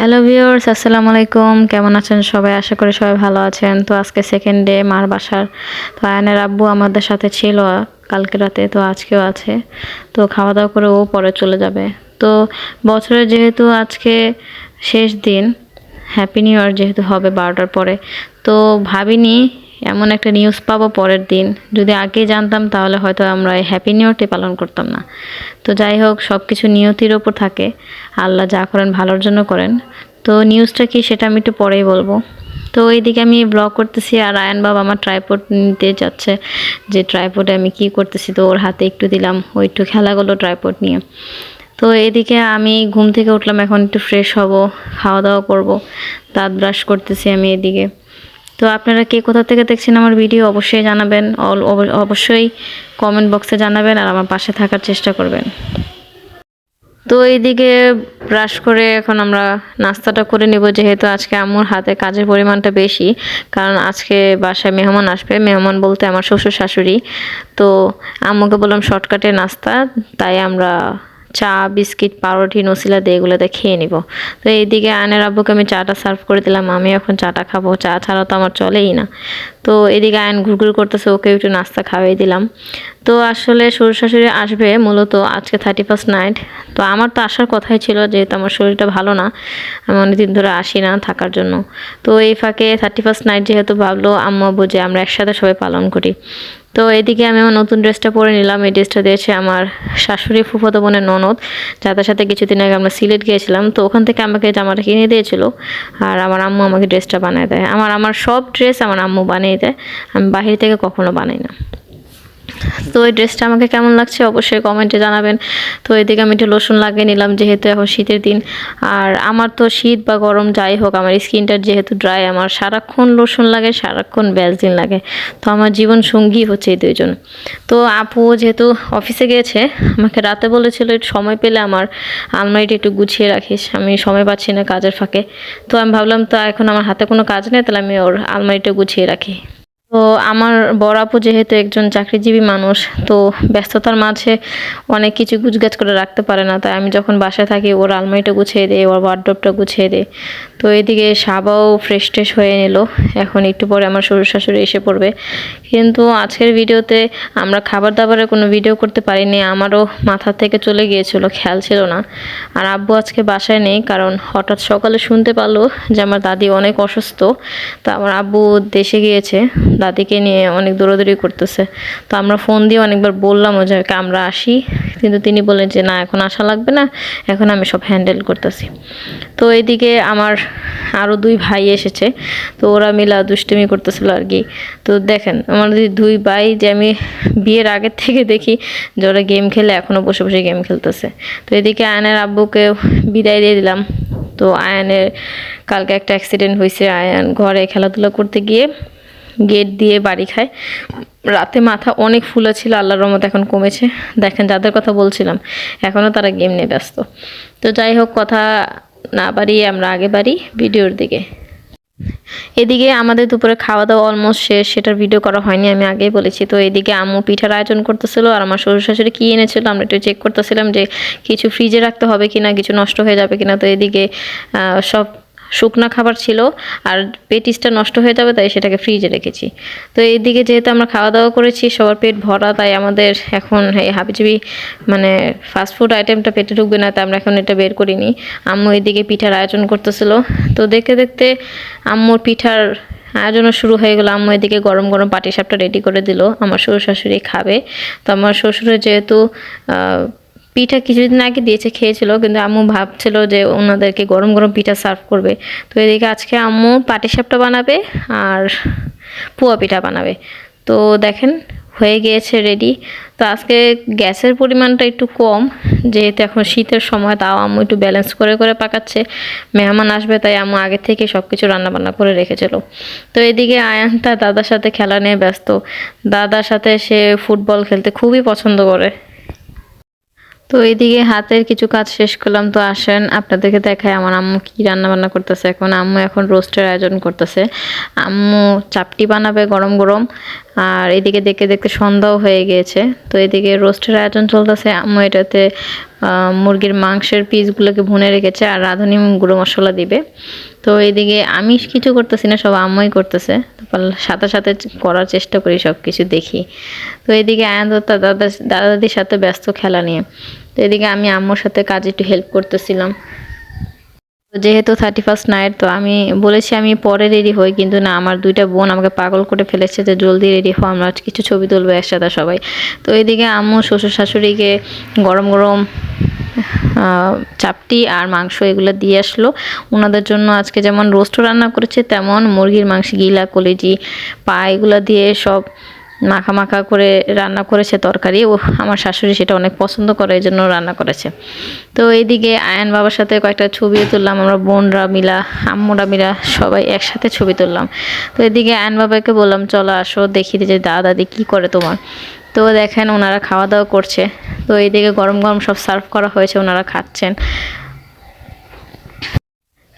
Hello viewers, আসসালামু আলাইকুম। কেমন আছেন সবাই? আশা করি সবাই ভালো আছেন। তো আজকে সেকেন্ড ডে মার বাসার। তো আয়নের আব্বু আমাদের সাথে ছিল কালকে রাতে, তো আজকেও আছে। তো খাওয়া দাওয়া করে ও পরে চলে যাবে। তো বছরের যেহেতু আজকে শেষ দিন, হ্যাপি নিউ ইয়ার যেহেতু হবে 12টার পরে, তো ভাবিনি এমন একটা নিউজ পাবো পরের দিন। যদি আগে জানতাম তাহলে হয়তো আমরা এই হ্যাপি নিউ ইয়ারটি পালন করতাম না। তো যাই হোক, সব কিছু নিয়তির ওপর থাকে। আল্লাহ যা করেন ভালোর জন্য করেন। তো নিউজটা কি সেটা আমি একটু পরেই বলবো। তো এইদিকে আমি ব্লগ করতেছি আর আয়ান বাবা আমার ট্রাইপড নিতে যাচ্ছে, যে ট্রাইপডে আমি কি করতেছি। তো ওর হাতে একটু দিলাম, ও একটু খেলা করলো ট্রাইপড নিয়ে। তো এদিকে আমি ঘুম থেকে উঠলাম, এখন একটু ফ্রেশ হব, খাওয়া দাওয়া করব, দাঁত ব্রাশ করতেছি আমি এদিকে। তো আপনারা কে কোথা থেকে দেখছেন আমার ভিডিও অবশ্যই জানাবেন, অবশ্যই কমেন্ট বক্সে জানাবেন আর আমার পাশে থাকার চেষ্টা করবেন। তো এইদিকে ব্রাশ করে এখন আমরা নাস্তাটা করে নিব, যেহেতু আজকে আম্মুর হাতে কাজের পরিমাণটা বেশি। কারণ আজকে বাসায় মেহমান আসবে, মেহমান বলতে আমার শ্বশুর শাশুড়ি। তো আম্মুকে বললাম শর্টকাটে নাস্তা, তাই আমরা চা বিস্কিট পাউরুটি নসিলা দিয়ে এগুলোতে খেয়ে নিব। তো এইদিকে আয়নের আব্বুকে আমি চাটা সার্ভ করে দিলাম, আমি এখন চাটা খাবো, চা ছাড়া তো আমার চলেই না। তো এদিকে আয়ন ঘুরঘুর করতেছে, ওকে একটু নাস্তা খাওয়াই দিলাম। তো আসলে শ্বশুর শাশুড়ি আসবে মূলত আজকে 31st নাইট। তো আমার তো আসার কথাই ছিল, যেহেতু আমার শরীরটা ভালো না, আমি অনেকদিন ধরে আসি না থাকার জন্য। তো এই ফাঁকে 31st নাইট যেহেতু ভাবলো আম্মু আব্বু যে আমরা একসাথে সবাই পালন করি। তো এদিকে আমি আমার নতুন ড্রেসটা পরে নিলাম। এই ড্রেসটা দিয়েছে আমার শাশুড়ি ফুফাতো বোনের ননদ, যাদের সাথে কিছুদিন আগে আমরা সিলেট গিয়েছিলাম। তো ওখান থেকে আমাকে জামাটা কিনে দিয়েছিল, আর আমার আম্মু আমাকে ড্রেসটা বানিয়ে দেয়। আমার সব ড্রেস আমার আম্মু বানিয়ে দেয়, আমি বাহির থেকে কখনো বানাই না। তো এই ড্রেসটা আমাকে কেমন লাগছে অবশ্যই কমেন্টে জানাবেন। তো এদিকে আমি একটু লোশন লাগিয়ে নিলাম, যেহেতু এখন শীতের দিন। আর আমার তো শীত বা গরম যাই হোক, আমার স্কিনটা যেহেতু ড্রাই, আমার সারাক্ষণ লোশন লাগে, সারাক্ষণ ভ্যাসলিন লাগে। তো আমার জীবন সঙ্গী হচ্ছে এই দুইজন। তো আপু যেহেতু অফিসে গিয়েছে, আমাকে রাতে বলেছিল একটু সময় পেলে আমার আলমারিটা একটু গুছিয়ে রাখিস। আমি সময় পাচ্ছি না কাজের ফাঁকে। তো আমি ভাবলাম তো এখন আমার হাতে কোনো কাজ নেই, তাহলে আমি ওর আলমারিটা গুছিয়ে রাখি। তো আমার বড় আপু যেহেতু একজন চাকরিজীবী মানুষ, তো ব্যস্ততার মাঝে অনেক কিছু গুছগাছ করে রাখতে পারে না, তাই আমি যখন বাসায় থাকি ওর আলমারিটা গুছিয়ে দিই, ওর ওয়ার্ডরোবটা গুছিয়ে দিই। তো এদিকে সাবাও ফ্রেশ ট্রেশ হয়ে নিল, এখন একটু পরে আমার শ্বশুর শাশুড়ি এসে পড়বে। কিন্তু আজকের ভিডিওতে আমরা খাবার দাবারের কোনো ভিডিও করতে পারিনি, আমারও মাথা থেকে চলে গিয়েছিল, খেয়াল ছিল না। আর আব্বু আজকে বাসায় নেই, কারণ হঠাৎ সকালে শুনতে পারলো যে আমার দাদি অনেক অসুস্থ। তো আমার আব্বু দেশে গিয়েছে, দাদিকে নিয়ে অনেক দৌড়াদৌড়ি করতেছে। তো আমরা ফোন দিয়ে অনেকবার বললাম যে আমরা আসি, কিন্তু তিনি বললেন যে না, এখন আসা লাগবে না, এখন আমি সব হ্যান্ডেল করতেছি। তো এদিকে আমার আরও দুই ভাই এসেছে, তো ওরা মিলা দুষ্টুমি করতেছিল আর কি। তো দেখেন আমার দুই ভাই, যে আমি বিয়ের আগের থেকে দেখি যে ওরা গেম খেলে, এখনও বসে বসে গেম খেলতেছে। তো এদিকে আয়নের আব্বুকে বিদায় দিয়ে দিলাম। তো আয়ানের কালকে একটা অ্যাক্সিডেন্ট হয়েছে, আয়ান ঘরে খেলাধুলা করতে গিয়ে গেট দিয়ে বাড়ি খায়। রাতে মাথা অনেক ফুলা ছিল, আল্লাহর রহমতে এখন কমেছে। দেখেন যাদের কথা বলছিলাম এখনও তারা গেম নিয়ে ব্যস্ত। তো যাই হোক, কথা না বাড়িয়ে আমরা আগে বাড়ি ভিডিওর দিকে। এদিকে আমাদের দুপুরে খাওয়া দাওয়া অলমোস্ট শেষ, সেটার ভিডিও করা হয়নি, আমি আগেই বলেছি। তো এদিকে আম্মু পিঠার আয়োজন করতেছিল, আর আমার শ্বশুর শাশুড়ি কী এনেছিল আমরা একটু চেক করতেছিলাম যে কিছু ফ্রিজে রাখতে হবে কিনা, কিছু নষ্ট হয়ে যাবে কিনা। তো এদিকে সব শুকনা খাবার ছিল, আর পেটিসটা নষ্ট হয়ে যাবে, তাই সেটাকে ফ্রিজে রেখেছি। তো এইদিকে যেহেতু আমরা খাওয়া দাওয়া করেছি, সবার পেট ভরা, তাই আমাদের এখন এই হাবিজাবি মানে ফাস্টফুড আইটেমটা পেটে ঢুকবে না, তাই আমরা এখন এটা বের করিনি। আম্মু এদিকে পিঠার আয়োজন করতেছিল। তো দেখতে দেখতে আম্মুর পিঠার আয়োজনও শুরু হয়ে গেলো। আম্মু এদিকে গরম গরম পাটিসাপটা রেডি করে দিল, আমার শ্বশুর শাশুড়ি খাবে। তো আমার শ্বশুরের যেহেতু পিঠা কিছুদিন আগে দিয়েছে, খেয়েছিল, কিন্তু আম্মু ভাবছিল যে ওনাদেরকে গরম গরম পিঠা সার্ভ করবে। তো এদিকে আজকে আম্মু পাটিসাপটা বানাবে আর পুয়া পিঠা বানাবে। তো দেখেন হয়ে গিয়েছে রেডি। তো আজকে গ্যাসের পরিমাণটা একটু কম, যেহেতু এখন শীতের সময়, তাও আম্মু একটু ব্যালেন্স করে করে পাকাচ্ছে। মেহমান আসবে তাই আম্মু আগে থেকে সব কিছু রান্নাবান্না করে রেখেছিল। তো এদিকে আয়ান তার দাদার সাথে খেলা নিয়ে ব্যস্ত। দাদার সাথে সে ফুটবল খেলতে খুবই পছন্দ করে। তো এইদিকে হাতের কিছু কাজ শেষ করলাম। তো আসেন আপনাদেরকে দেখায় আমার আম্মু কি রান্না বান্না করতেছে। আম্মু এখন রোস্টের আয়োজন করতেছে। আম্মু চাপটি বানাবে গরম গরম, আর এদিকে দেখতে দেখতে সন্ধ্যাও হয়ে গিয়েছে। তো এদিকে রোস্টের আয়োজন চলতেছে। আম্মু এটাতে মুরগির মাংসের পিসগুলোকে ভুনে রেখেছে আর রাঁধুনি গুঁড়ো মশলা দিবে। তো এইদিকে আমি কিছু করতেছি না, সব আম্মুই করতেছে। তারপর সাথে সাথে করার চেষ্টা করি, সব কিছু দেখি। তো এদিকে আয়ান তো তার দাদা দাদির সাথে ব্যস্ত খেলা নিয়ে। তো এদিকে আমি আম্মুর সাথে কাজে একটু হেল্প করতেছিলাম। যেহেতু 31st নাইট, তো আমি বলেছি আমি পরে রেডি হই, কিন্তু না, আমার দুইটা বোন আমাকে পাগল করে ফেলেছে যে জলদি রেডি হও, আমরা কিছু ছবি তুলবো একসাথে সবাই। তো এইদিকে আম্মু শ্বশুর শাশুড়িকে গরম গরম চাপটি আর মাংস এগুলো দিয়ে আসলো ওনাদের জন্য। আজকে যেমন রোস্ট রান্না করেছে, তেমন মুরগির মাংস, গিলা, কলিজি, পা এগুলো দিয়ে সব মাখা মাখা করে রান্না করেছে তরকারি। ও আমার শাশুড়ি সেটা অনেক পছন্দ করে, এই জন্য রান্না করেছে। তো এইদিকে আয়ান বাবার সাথে কয়েকটা ছবিও তুললাম, আমরা বোনরা মিলা, আম্মুরা মিলা সবাই একসাথে ছবি তুললাম। তো এদিকে আয়ান বাবাকে বললাম চলো আসো দেখি যে দাদা দাদি কী করে তোমার। তো দেখেন ওনারা খাওয়া দাওয়া করছে। তো এইদিকে গরম গরম সব সার্ভ করা হয়েছে, ওনারা খাচ্ছেন।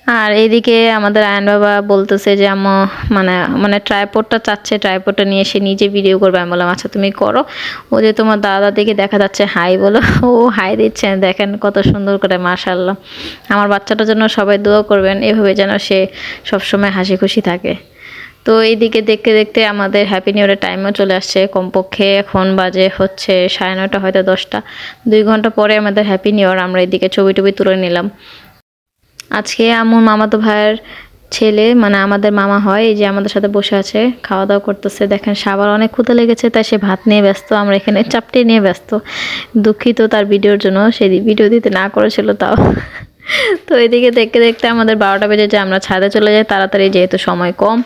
আর এইদিকে আমাদের আয়ন বাবা বলতেছে যে আম্মু মানে মানে ট্রাইপডটা চাচ্ছে, ট্রাইপডটা নিয়ে এসে নিজে ভিডিও করবে। আমি বললাম আচ্ছা তুমি করো, ও যে তোমার দাদা দিকে দেখা যাচ্ছে হাই বলো, ও হাই দিচ্ছে, দেখেন কত সুন্দর করে, মাশাআল্লাহ। আমার বাচ্চাটার জন্য সবাই দোয়া করবেন, এভাবে যেন সে সবসময় হাসি খুশি থাকে। তো এইদিকে দেখতে দেখতে আমাদের হ্যাপি নিউ ইয়ারের টাইমও চলে আসছে। কমপক্ষে এখন বাজে হচ্ছে 9:30, হয়তো 10টা। 2 ঘন্টা পরে আমাদের হ্যাপি নিউ ইয়ার। আমরা এদিকে ছবি টবি তুলে নিলাম। আজকে আম্মুর মামাতো ভাইয়ের ছেলে, মানে আমাদের মামা হয়, এই যে আমাদের সাথে বসে আছে, খাওয়া দাওয়া করতেছে। দেখেন সাবার অনেক ক্ষুধা লেগেছে, তাই সে ভাত নিয়ে ব্যস্ত, আমরা এখানে চাপটি নিয়ে ব্যস্ত। দুঃখিত তার ভিডিওর জন্য, সে ভিডিও দিতে না করেছিল তাও। তো এদিকে দেখতে দেখতে আমাদের 12টা বেজে যায়, আমরা ছাদে চলে যাই তাড়াতাড়ি, যেহেতু সময় কম।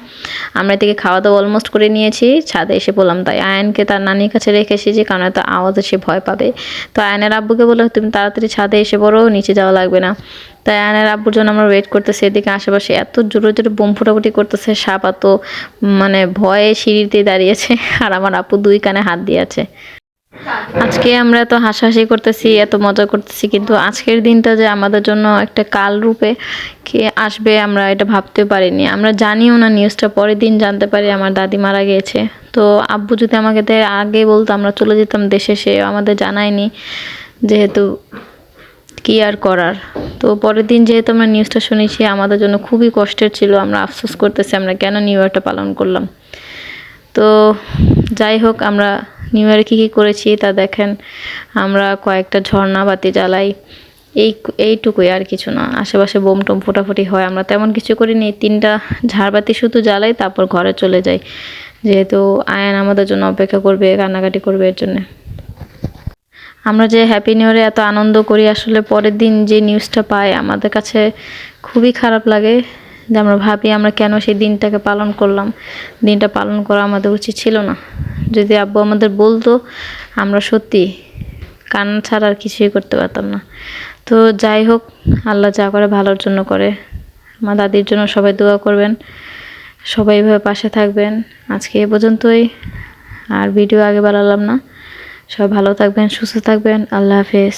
আমরা এদিকে খাওয়া দাওয়া অলমোস্ট করে নিয়েছি, ছাদে এসে বললাম তাই আয়নকে তার নানির কাছে রেখে এসেছি, কারণ এত আওয়াজে সে ভয় পাবে। তো আয়নের আব্বুকে বললো তুমি তাড়াতাড়ি ছাদে এসে পড়ো, নিচে যাওয়া লাগবে না। তাই আয়নের আব্বুর জন্য আমরা ওয়েট করতেছি। এদিকে আশেপাশে এত জোরে জোরে বোম ফুটাফুটি করতেছে, সাপ এত মানে ভয়ে সিঁড়িতে দাঁড়িয়েছে, আর আমার আপু 2 কানে হাত দিয়ে আছে। আজকে আমরা তো হাসাহাসি করতেছি, এত মজা করতেছি, কিন্তু আজকের দিনটা যে আমাদের জন্য একটা কাল রূপে কে আসবে আমরা এটা ভাবতেও পারিনি। আমরা জানিও না, নিউজটা পরের দিন জানতে পারি আমার দাদি মারা গিয়েছে। তো আব্বু যদি আমাকে আগে বলতো আমরা চলে যেতাম দেশে, সে আমাদের জানায়নি, যেহেতু কি আর করার। তো পরের দিন যেহেতু আমরা নিউজটা শুনেছি, আমাদের জন্য খুবই কষ্টের ছিল। আমরা আফসোস করতেছি আমরা কেন নিউ ইয়ারটা পালন করলাম। তো যাই হোক, আমরা নিউ ইয়ারে কী কী করেছি তা দেখেন। আমরা কয়েকটা ঝর্ণা বাতি জ্বালাই, এইটুকুই, আর কিছু না। আশেপাশে বোম টোম ফোটাফুটি হয়, আমরা তেমন কিছু করিনি। 3টা ঝাড়বাতি শুধু জ্বালাই, তারপর ঘরে চলে যাই, যেহেতু আয়ান আমাদের জন্য অপেক্ষা করবে, কান্নাকাটি করবে, এর জন্যে। আমরা যে হ্যাপি নিউ ইয়ারে এত আনন্দ করি, আসলে পরের দিন যে নিউজটা পাই আমাদের কাছে খুবই খারাপ লাগে। যে আমরা ভাবি আমরা কেন সেই দিনটাকে পালন করলাম। দিনটা পালন করা আমাদের উচিত ছিল না। যদি আব্বু আমাদের বলতো, আমরা সত্যি কান্না ছাড়া আর কিছুই করতে পারতাম না। তো যাই হোক, আল্লাহ যা করে ভালোর জন্য করে। আমার দাদির জন্য সবাই দোয়া করবেন, সবাই এভাবে পাশে থাকবেন। আজকে এ পর্যন্তই, আর ভিডিও আগে বাড়ালাম না। সবাই ভালো থাকবেন, সুস্থ থাকবেন। আল্লাহ হাফেজ।